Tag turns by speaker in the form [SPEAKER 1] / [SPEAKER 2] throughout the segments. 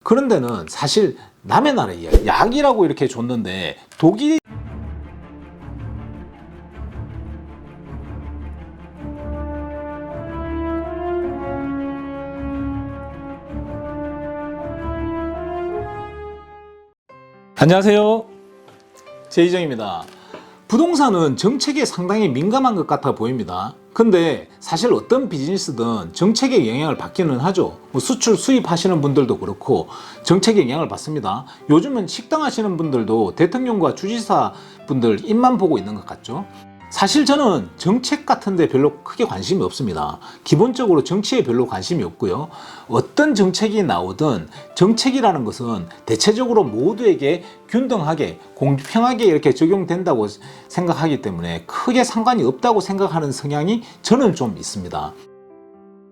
[SPEAKER 1] 그런 데는 사실 남의 나라 이야기, 약이라고 이렇게 줬는데 독일이 안녕하세요, 제이정입니다. 부동산은 정책에 상당히 민감한 것 같아 보입니다. 근데 사실 어떤 비즈니스든 정책의 영향을 받기는 하죠. 수출 수입하시는 분들도 그렇고 정책의 영향을 받습니다. 요즘은 식당 하시는 분들도 대통령과 주지사 분들 입만 보고 있는 것 같죠. 사실 저는 정책 같은 데 별로 크게 관심이 없습니다. 기본적으로 정치에 별로 관심이 없고요. 어떤 정책이 나오든 정책이라는 것은 대체적으로 모두에게 균등하게 공평하게 이렇게 적용된다고 생각하기 때문에 크게 상관이 없다고 생각하는 성향이 저는 좀 있습니다.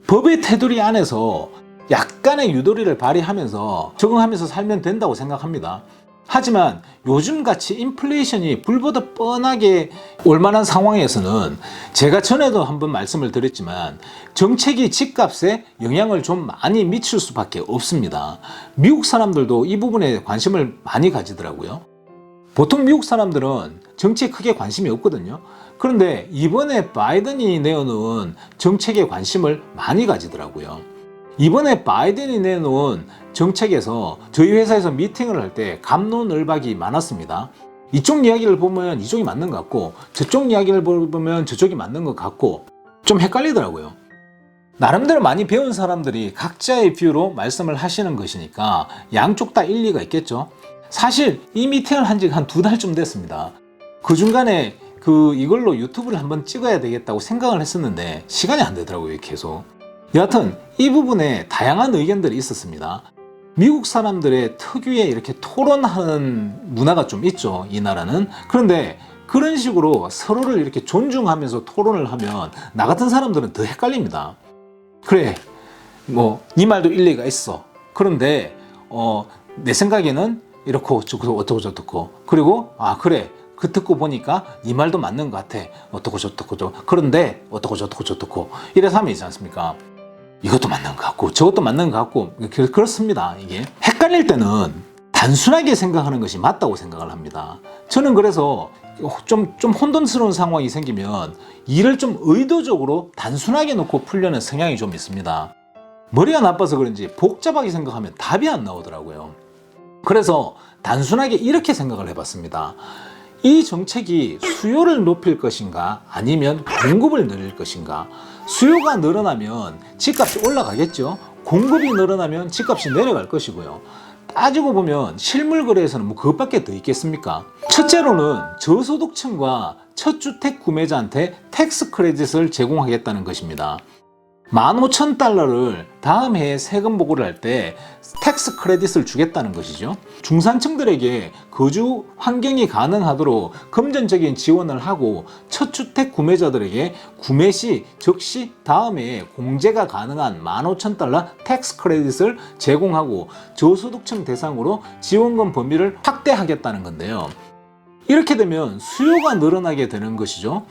[SPEAKER 1] 법의 테두리 안에서 약간의 유도리를 발휘하면서 적응하면서 살면 된다고 생각합니다. 하지만 요즘같이 인플레이션이 불보듯 뻔하게 올만한 상황에서는 제가 전에도 한번 말씀을 드렸지만 정책이 집값에 영향을 좀 많이 미칠 수밖에 없습니다. 미국 사람들도 이 부분에 관심을 많이 가지더라고요. 보통 미국 사람들은 정치에 크게 관심이 없거든요. 그런데 이번에 바이든이 내어놓은 정책에 관심을 많이 가지더라고요. 이번에 바이든이 내놓은 정책에서 저희 회사에서 미팅을 할 때 갑론을박이 많았습니다. 이쪽 이야기를 보면 이쪽이 맞는 것 같고 저쪽 이야기를 보면 저쪽이 맞는 것 같고 좀 헷갈리더라고요. 나름대로 많이 배운 사람들이 각자의 뷰로 말씀을 하시는 것이니까 양쪽 다 일리가 있겠죠. 사실 이 미팅을 한 지 한 2달쯤 됐습니다. 그 중간에 이걸로 유튜브를 한번 찍어야 되겠다고 생각을 했었는데 시간이 안 되더라고요, 계속. 여하튼 이 부분에 다양한 의견들이 있었습니다. 미국 사람들의 특유의 이렇게 토론하는 문화가 좀 있죠, 이 나라는. 그런데 그런 식으로 서로를 이렇게 존중하면서 토론을 하면 나 같은 사람들은 더 헷갈립니다. 그래, 네 말도 일리가 있어. 그런데 내 생각에는 이렇고 어떻고 저떻고, 그리고 그래, 그 듣고 보니까 네 말도 맞는 것 같아. 어떻고 저떻고 그런데 어떻고 저떻고 이래서 하면 있지 않습니까? 이것도 맞는 것 같고 저것도 맞는 것 같고 그렇습니다. 이게 헷갈릴 때는 단순하게 생각하는 것이 맞다고 생각을 합니다. 저는 그래서 좀 혼돈스러운 상황이 생기면 일을 좀 의도적으로 단순하게 놓고 풀려는 성향이 좀 있습니다. 머리가 나빠서 그런지 복잡하게 생각하면 답이 안 나오더라고요. 그래서 단순하게 이렇게 생각을 해봤습니다. 이 정책이 수요를 높일 것인가 아니면 공급을 늘릴 것인가. 수요가 늘어나면 집값이 올라가겠죠. 공급이 늘어나면 집값이 내려갈 것이고요. 따지고 보면 실물 거래에서는 그것밖에 더 있겠습니까? 첫째로는 저소득층과 첫주택 구매자한테 텍스 크레딧을 제공하겠다는 것입니다. 15,000달러를 다음 해에 세금 보고를 할 때 텍스 크레딧을 주겠다는 것이죠. 중산층들에게 거주 환경이 가능하도록 금전적인 지원을 하고 첫주택 구매자들에게 구매 시 즉시 다음 해에 공제가 가능한 15,000달러 텍스 크레딧을 제공하고 저소득층 대상으로 지원금 범위를 확대하겠다는 건데요. 이렇게 되면 수요가 늘어나게 되는 것이죠.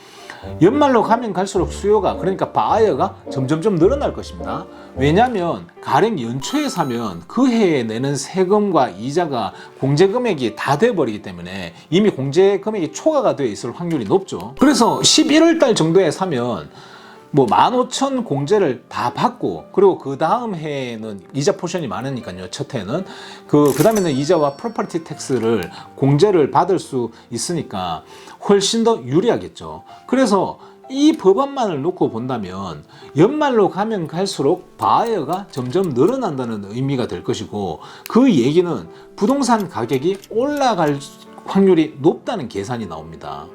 [SPEAKER 1] 연말로 가면 갈수록 수요가, 그러니까 바이어가 점점점 늘어날 것입니다. 왜냐하면 가령 연초에 사면 그 해에 내는 세금과 이자가 공제 금액이 다 돼버리기 때문에 이미 공제 금액이 초과가 되어 있을 확률이 높죠. 그래서 11월 달 정도에 사면 15,000 공제를 다 받고, 그리고 그 다음 해에는 이자 포션이 많으니까요. 첫 해는 그 다음에는 이자와 프로퍼티 텍스를 공제를 받을 수 있으니까 훨씬 더 유리하겠죠. 그래서 이 법안만을 놓고 본다면 연말로 가면 갈수록 바이어가 점점 늘어난다는 의미가 될 것이고, 그 얘기는 부동산 가격이 올라갈 확률이 높다는 계산이 나옵니다.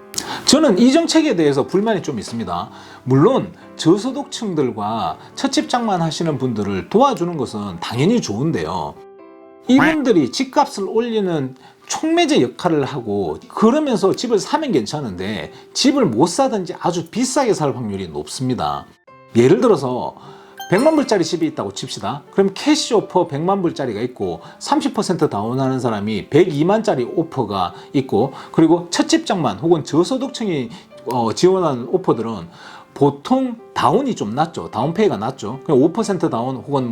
[SPEAKER 1] 저는 이 정책에 대해서 불만이 좀 있습니다. 물론 저소득층들과 첫집장만 하시는 분들을 도와주는 것은 당연히 좋은데요. 이분들이 집값을 올리는 촉매제 역할을 하고 그러면서 집을 사면 괜찮은데 집을 못 사든지 아주 비싸게 살 확률이 높습니다. 예를 들어서 100만 불짜리 집이 있다고 칩시다. 그럼 캐시 오퍼 100만 불짜리가 있고 30% 다운하는 사람이 102만짜리 오퍼가 있고, 그리고 첫집장만 혹은 저소득층이 지원하는 오퍼들은 보통 다운이 좀 낮죠. 다운페이가 낮죠. 그냥 5% 다운 혹은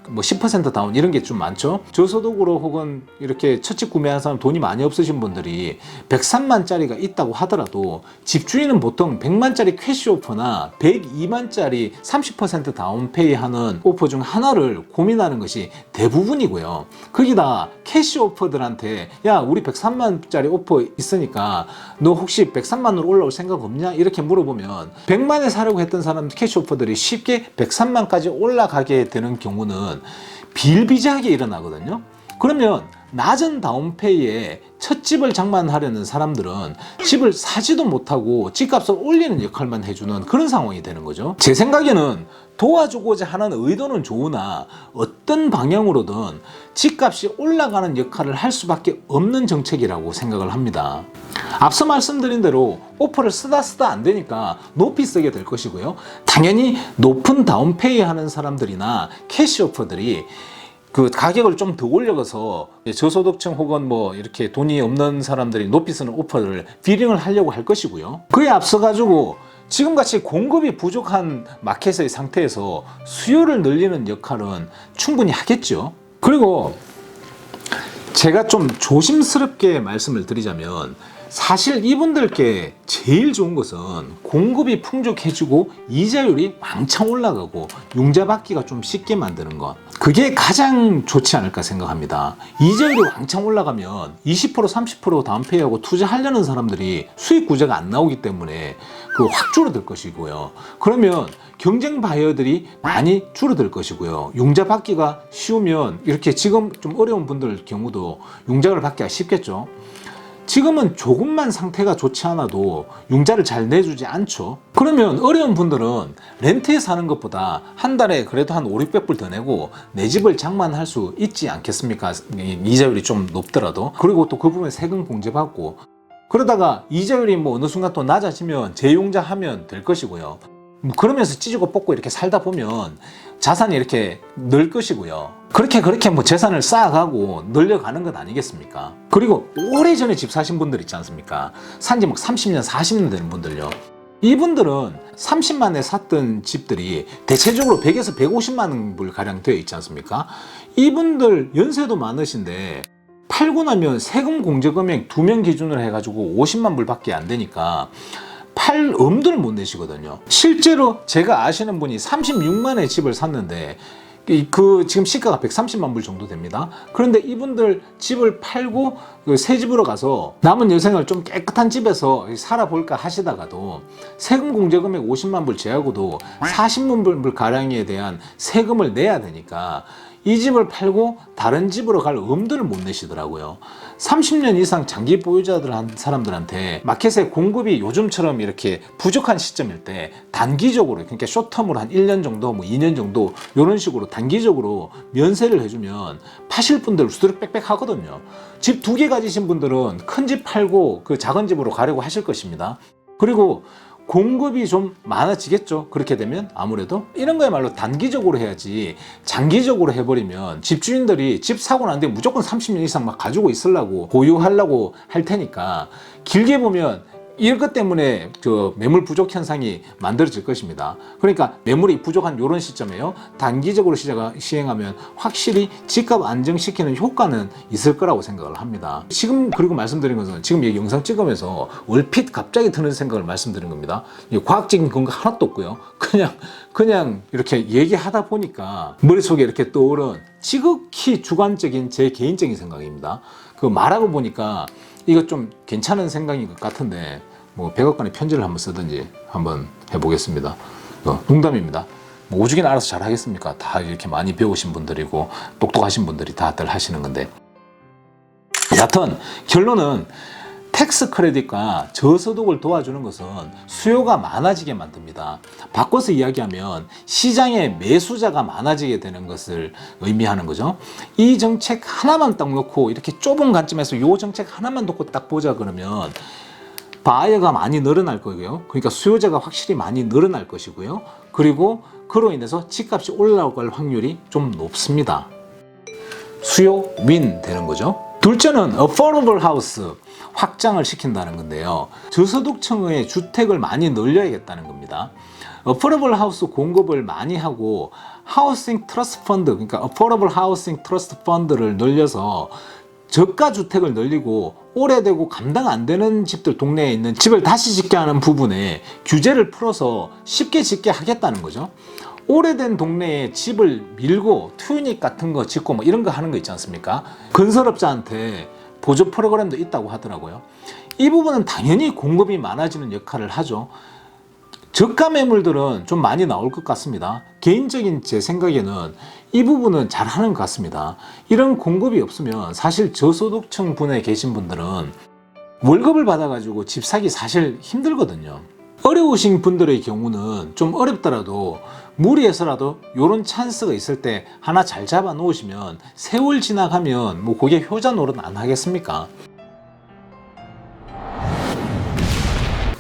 [SPEAKER 1] 뭐 10% 다운 이런 게 좀 많죠. 저소득으로 혹은 이렇게 첫집 구매하는 사람 돈이 많이 없으신 분들이 103만짜리가 있다고 하더라도 집주인은 보통 100만짜리 캐시 오퍼나 102만짜리 30% 다운페이 하는 오퍼 중 하나를 고민하는 것이 대부분이고요. 거기다 캐시 오퍼들한테 야 우리 103만짜리 오퍼 있으니까 너 혹시 103만으로 올라올 생각 없냐? 이렇게 물어보면 100만에 사려고 했던 사람 캐시 오퍼들이 쉽게 103만까지 올라가게 되는 경우는 비일비재하게 일어나거든요. 그러면 낮은 다운페이에 첫 집을 장만하려는 사람들은 집을 사지도 못하고 집값을 올리는 역할만 해주는 그런 상황이 되는 거죠. 제 생각에는 도와주고자 하는 의도는 좋으나 어떤 방향으로든 집값이 올라가는 역할을 할 수밖에 없는 정책이라고 생각을 합니다. 앞서 말씀드린 대로 오퍼를 쓰다 안 되니까 높이 쓰게 될 것이고요. 당연히 높은 다운페이 하는 사람들이나 캐시 오퍼들이 그 가격을 좀 더 올려서 저소득층 혹은 뭐 이렇게 돈이 없는 사람들이 높이 쓰는 오퍼를 비링을 하려고 할 것이고요. 그에 앞서 가지고 지금같이 공급이 부족한 마켓의 상태에서 수요를 늘리는 역할은 충분히 하겠죠. 그리고 제가 좀 조심스럽게 말씀을 드리자면 사실 이분들께 제일 좋은 것은 공급이 풍족해지고 이자율이 왕창 올라가고 융자 받기가 좀 쉽게 만드는 것, 그게 가장 좋지 않을까 생각합니다. 이자율이 왕창 올라가면 20% 30% 다운페이하고 투자하려는 사람들이 수익 구조가 안 나오기 때문에 확 줄어들 것이고요. 그러면 경쟁 바이어들이 많이 줄어들 것이고요. 융자 받기가 쉬우면 이렇게 지금 좀 어려운 분들 경우도 융자를 받기가 쉽겠죠. 지금은 조금만 상태가 좋지 않아도 융자를 잘 내주지 않죠. 그러면 어려운 분들은 렌트에 사는 것보다 한 달에 그래도 한 500~600불 더 내고 내 집을 장만할 수 있지 않겠습니까? 이자율이 좀 높더라도. 그리고 또 그 부분에 세금 공제받고, 그러다가 이자율이 뭐 어느 순간 또 낮아지면 재융자 하면 될 것이고요. 그러면서 찌지고 뽑고 이렇게 살다 보면 자산이 이렇게 늘 것이고요. 그렇게 뭐 재산을 쌓아가고 늘려가는 건 아니겠습니까? 그리고 오래전에 집 사신 분들 있지 않습니까? 산지 막 30년, 40년 되는 분들요. 이분들은 30만에 샀던 집들이 대체적으로 100에서 150만 불 가량 되어 있지 않습니까? 이분들 연세도 많으신데 팔고 나면 세금 공제 금액 2명 기준으로 해가지고 50만 불밖에 안 되니까 팔 엄두를 못 내시거든요. 실제로 제가 아시는 분이 36만에 집을 샀는데 지금 시가가 130만 불 정도 됩니다. 그런데 이분들 집을 팔고 새 집으로 가서 남은 여생을 좀 깨끗한 집에서 살아볼까 하시다가도 세금 공제 금액 50만 불 제하고도 40만 불 가량에 대한 세금을 내야 되니까 이 집을 팔고 다른 집으로 갈 엄두를 못 내시더라고요. 30년 이상 장기 보유자들 한 사람들한테 마켓의 공급이 요즘처럼 이렇게 부족한 시점일 때 단기적으로, 그러니까 쇼텀으로 한 1년 정도, 뭐 2년 정도 이런 식으로 단기적으로 면세를 해주면 파실 분들 수두룩 빽빽 하거든요. 집 2개 가지신 분들은 큰 집 팔고 그 작은 집으로 가려고 하실 것입니다. 그리고 공급이 좀 많아지겠죠. 그렇게 되면 아무래도 이런 거야말로 단기적으로 해야지 장기적으로 해버리면 집주인들이 집 사고 난 뒤에 무조건 30년 이상 막 가지고 있으려고 보유하려고 할 테니까 길게 보면 이것 때문에 매물 부족 현상이 만들어질 것입니다. 그러니까 매물이 부족한 이런 시점에요, 단기적으로 시행하면 확실히 집값 안정시키는 효과는 있을 거라고 생각을 합니다. 지금 그리고 말씀드린 것은 지금 이 영상 찍으면서 얼핏 갑자기 드는 생각을 말씀드린 겁니다. 과학적인 근거 하나도 없고요. 그냥 이렇게 얘기하다 보니까 머릿속에 이렇게 떠오른 지극히 주관적인 제 개인적인 생각입니다. 말하고 보니까 이거 좀 괜찮은 생각인 것 같은데 뭐 100억간의 편지를 한번 쓰든지 한번 해보겠습니다. 농담입니다. 뭐 오죽이 알아서 잘 하겠습니까? 다 이렇게 많이 배우신 분들이고 똑똑하신 분들이 다들 하시는 건데, 여하튼 결론은 텍스 크레딧과 저소득을 도와주는 것은 수요가 많아지게 만듭니다. 바꿔서 이야기하면 시장에 매수자가 많아지게 되는 것을 의미하는 거죠. 이 정책 하나만 딱 놓고 이렇게 좁은 관점에서 이 정책 하나만 놓고 딱 보자 그러면 바이어가 많이 늘어날 거고요. 그러니까 수요자가 확실히 많이 늘어날 것이고요. 그리고 그로 인해서 집값이 올라갈 확률이 좀 높습니다. 수요 윈 되는 거죠. 둘째는 affordable house, 확장을 시킨다는 건데요. 저소득층의 주택을 많이 늘려야겠다는 겁니다. 어포러블 하우스 공급을 많이 하고 하우싱 트러스트 펀드, 그러니까 어포러블 하우싱 트러스트 펀드를 늘려서 저가 주택을 늘리고 오래되고 감당 안 되는 집들, 동네에 있는 집을 다시 짓게 하는 부분에 규제를 풀어서 쉽게 짓게 하겠다는 거죠. 오래된 동네에 집을 밀고 투유닛 같은 거 짓고 뭐 이런 거 하는 거 있지 않습니까? 건설업자한테 보조 프로그램도 있다고 하더라고요. 이 부분은 당연히 공급이 많아지는 역할을 하죠. 저가 매물들은 좀 많이 나올 것 같습니다. 개인적인 제 생각에는 이 부분은 잘하는 것 같습니다. 이런 공급이 없으면 사실 저소득층 분에 계신 분들은 월급을 받아가지고 집 사기 사실 힘들거든요. 어려우신 분들의 경우는 좀 어렵더라도 무리해서라도 이런 찬스가 있을 때 하나 잘 잡아 놓으시면 세월 지나가면 뭐 그게 효자 노릇 안 하겠습니까?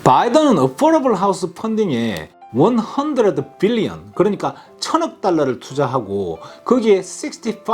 [SPEAKER 1] 바이든은 어포러블 하우스 펀딩에 100 빌리언, 그러니까 1000억 달러를 투자하고 거기에 65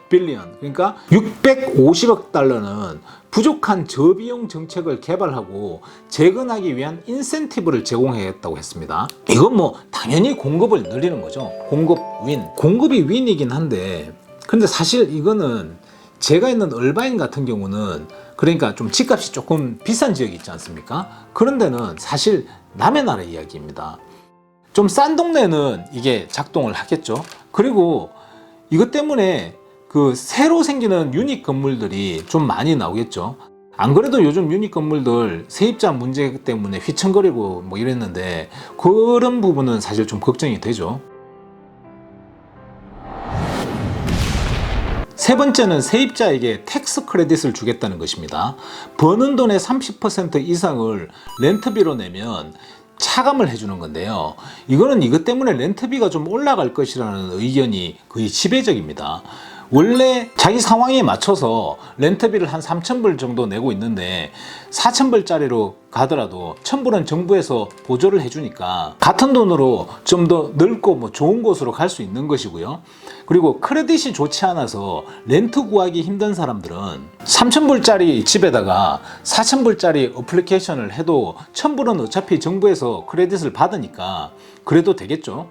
[SPEAKER 1] 빌리언, 그러니까 650억 달러는 부족한 저비용 정책을 개발하고 재건하기 위한 인센티브를 제공하겠다고 했습니다. 이건 뭐 당연히 공급을 늘리는 거죠. 공급 윈. 공급이 윈이긴 한데, 근데 사실 이거는 제가 있는 얼바인 같은 경우는, 그러니까 좀 집값이 조금 비싼 지역이 있지 않습니까? 그런 데는 사실 남의 나라 이야기입니다. 좀 싼 동네는 이게 작동을 하겠죠. 그리고 이것 때문에 그 새로 생기는 유닛 건물들이 좀 많이 나오겠죠. 안 그래도 요즘 유닛 건물들 세입자 문제 때문에 휘청거리고 뭐 이랬는데 그런 부분은 사실 좀 걱정이 되죠. 세 번째는 세입자에게 텍스 크레딧을 주겠다는 것입니다. 버는 돈의 30% 이상을 렌트비로 내면 차감을 해주는 건데요. 이거는 이것 때문에 렌트비가 좀 올라갈 것이라는 의견이 거의 지배적입니다. 원래 자기 상황에 맞춰서 렌트비를 한 3,000불 정도 내고 있는데 4,000불짜리로 가더라도 1,000불은 정부에서 보조를 해주니까 같은 돈으로 좀 더 넓고 뭐 좋은 곳으로 갈 수 있는 것이고요. 그리고 크레딧이 좋지 않아서 렌트 구하기 힘든 사람들은 3,000불짜리 집에다가 4,000불짜리 어플리케이션을 해도 1,000불은 어차피 정부에서 크레딧을 받으니까 그래도 되겠죠.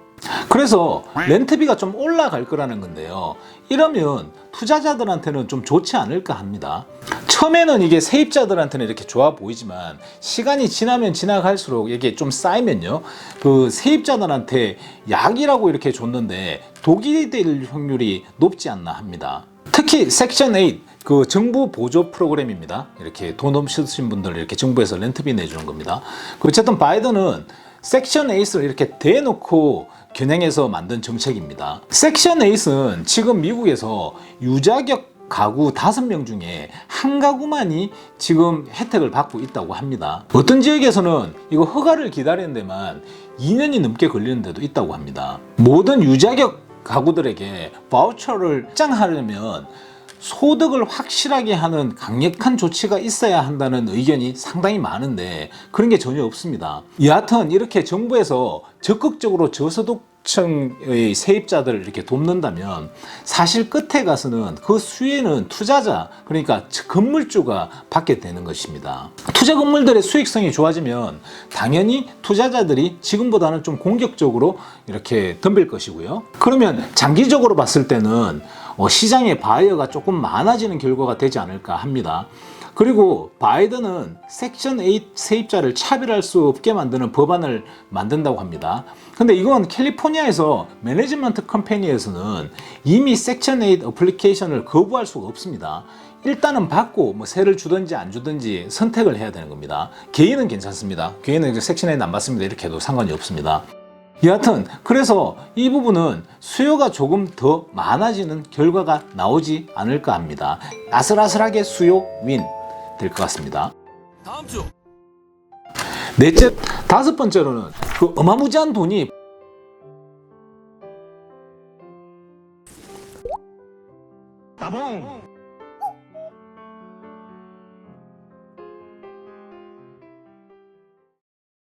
[SPEAKER 1] 그래서 렌트비가 좀 올라갈 거라는 건데요. 이러면 투자자들한테는 좀 좋지 않을까 합니다. 처음에는 이게 세입자들한테는 이렇게 좋아 보이지만 시간이 지나면 지나갈수록 이게 좀 쌓이면요, 그 세입자들한테 약이라고 이렇게 줬는데 독이 될 확률이 높지 않나 합니다. 특히 섹션 8, 그 정부 보조 프로그램입니다. 이렇게 돈 없으신 분들 이렇게 정부에서 렌트비 내주는 겁니다. 어쨌든 바이든은 섹션 8을 이렇게 대놓고 겨냥해서 만든 정책입니다. 섹션 8은 지금 미국에서 유자격 가구 5명 중에 한 가구만이 지금 혜택을 받고 있다고 합니다. 어떤 지역에서는 이거 허가를 기다리는 데만 2년이 넘게 걸리는 데도 있다고 합니다. 모든 유자격 가구들에게 바우처를 확장하려면 소득을 확실하게 하는 강력한 조치가 있어야 한다는 의견이 상당히 많은데 그런 게 전혀 없습니다. 여하튼 이렇게 정부에서 적극적으로 저소득층의 세입자들을 이렇게 돕는다면 사실 끝에 가서는 그 수혜는 투자자, 그러니까 건물주가 받게 되는 것입니다. 투자 건물들의 수익성이 좋아지면 당연히 투자자들이 지금보다는 좀 공격적으로 이렇게 덤빌 것이고요. 그러면 장기적으로 봤을 때는 시장의 바이어가 조금 많아지는 결과가 되지 않을까 합니다. 그리고 바이든은 섹션 8 세입자를 차별할 수 없게 만드는 법안을 만든다고 합니다. 근데 이건 캘리포니아에서 매니지먼트 컴퍼니에서는 이미 섹션 8 어플리케이션을 거부할 수가 없습니다. 일단은 받고 뭐 세를 주든지 안 주든지 선택을 해야 되는 겁니다. 개인은 괜찮습니다. 개인은 섹션 8 안 받습니다 이렇게 해도 상관이 없습니다. 여하튼 그래서 이 부분은 수요가 조금 더 많아지는 결과가 나오지 않을까 합니다. 아슬아슬하게 수요 윈 될 것 같습니다.
[SPEAKER 2] 다음 주.
[SPEAKER 1] 넷째, 다섯 번째로는 그 어마무지한 돈이
[SPEAKER 2] 따봉.